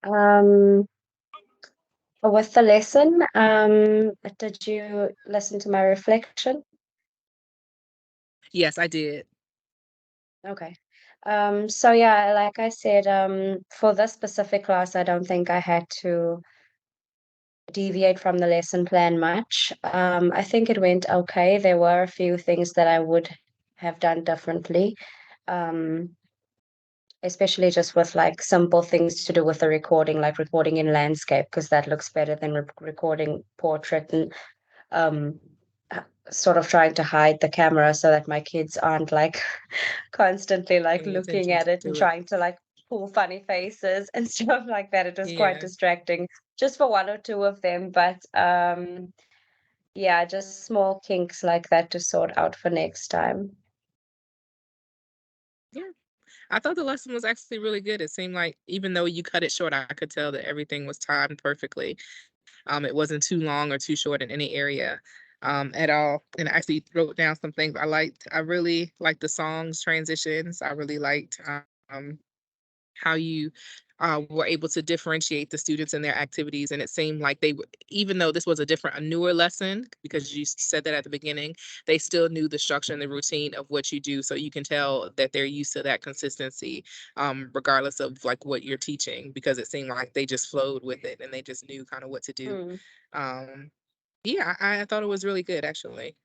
Um, with the lesson, did you listen to my reflection? Yes, I did. Okay. So yeah, like I said, for this specific class, I don't think I had to deviate from the lesson plan much. I think it went okay. There were a few things that I would have done differently. Um, especially just with like simple things to do with the recording, like recording in landscape, because that looks better than recording portrait and um sort of trying to hide the camera so that my kids aren't like constantly like Paying looking attention at it and to it. trying to like pull funny faces and stuff like that. It was quite Yeah. distracting just for one or two of them, but yeah, just small kinks like that to sort out for next time. Yeah. I thought the lesson was actually really good. It seemed like even though you cut it short, I could tell that everything was timed perfectly. It wasn't too long or too short in any area at all. And I actually wrote down some things I liked. I really liked the songs transitions. I really liked how you were able to differentiate the students and their activities. And it seemed like even though this was a newer lesson, because you said that at the beginning, they still knew the structure and the routine of what you do. So you can tell that they're used to that consistency, regardless of like what you're teaching, because it seemed like they just flowed with it and they just knew kind of what to do. Mm. Um, yeah, I thought it was really good, actually.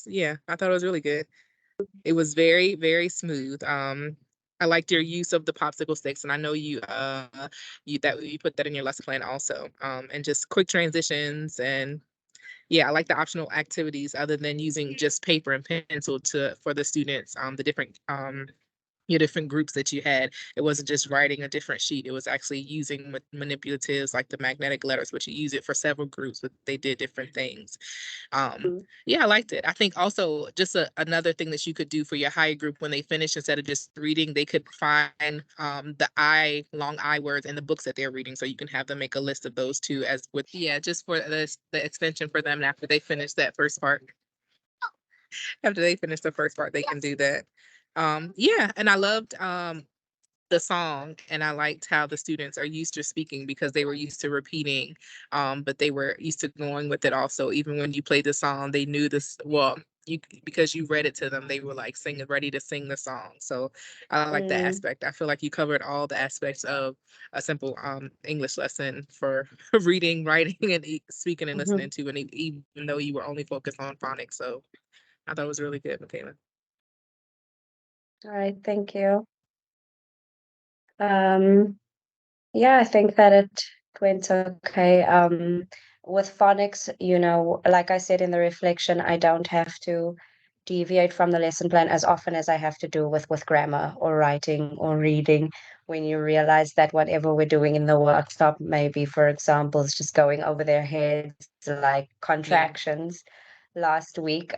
Yeah, I thought it was really good. It was very, very smooth. I liked your use of the popsicle sticks, and I know you put that in your lesson plan also. And just quick transitions, and yeah, I like the optional activities other than using just paper and pencil to for the students. The different your different groups that you had. It wasn't just writing a different sheet. It was actually using manipulatives like the magnetic letters, but you use it for several groups, but they did different things. Um, Mm. yeah, I liked it. I think also just another thing that you could do for your higher group when they finish, instead of just reading, they could find the long I words in the books that they're reading. So you can have them make a list of those too, as with, yeah, just for the extension for them after they finish that first part. After they finish the first part, they can do that. Yeah, and I loved the song, and I liked how the students are used to speaking because they were used to repeating, but they were used to going with it also. Even when you played the song, they knew this well. You because you read it to them, they were like singing, ready to sing the song. So I like that Mm. aspect. I feel like you covered all the aspects of a simple English lesson for reading, writing, and speaking and listening Mhm. to, and even though you were only focused on phonics. So I thought it was really good, Michaela. All right, thank you. Um, Yeah, I think that it went okay. With phonics, like I said in the reflection, I don't have to deviate from the lesson plan as often as I have to do with grammar or writing or reading. When you realize that whatever we're doing in the workshop, maybe, for example, is just going over their heads, like Yeah, contractions last week.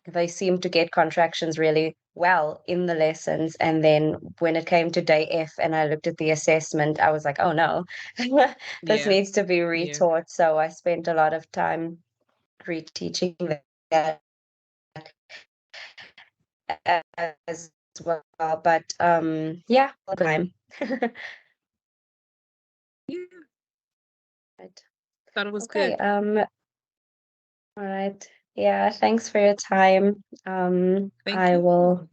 They seemed to get contractions really well in the lessons. And then when it came to day F and I looked at the assessment, I was like, oh no, this yeah, needs to be yeah, retaught. So I spent a lot of time reteaching that as well. But yeah, time. yeah. Right. Thought it was Okay. good. All right. Yeah, thanks for your time. Thank I you. will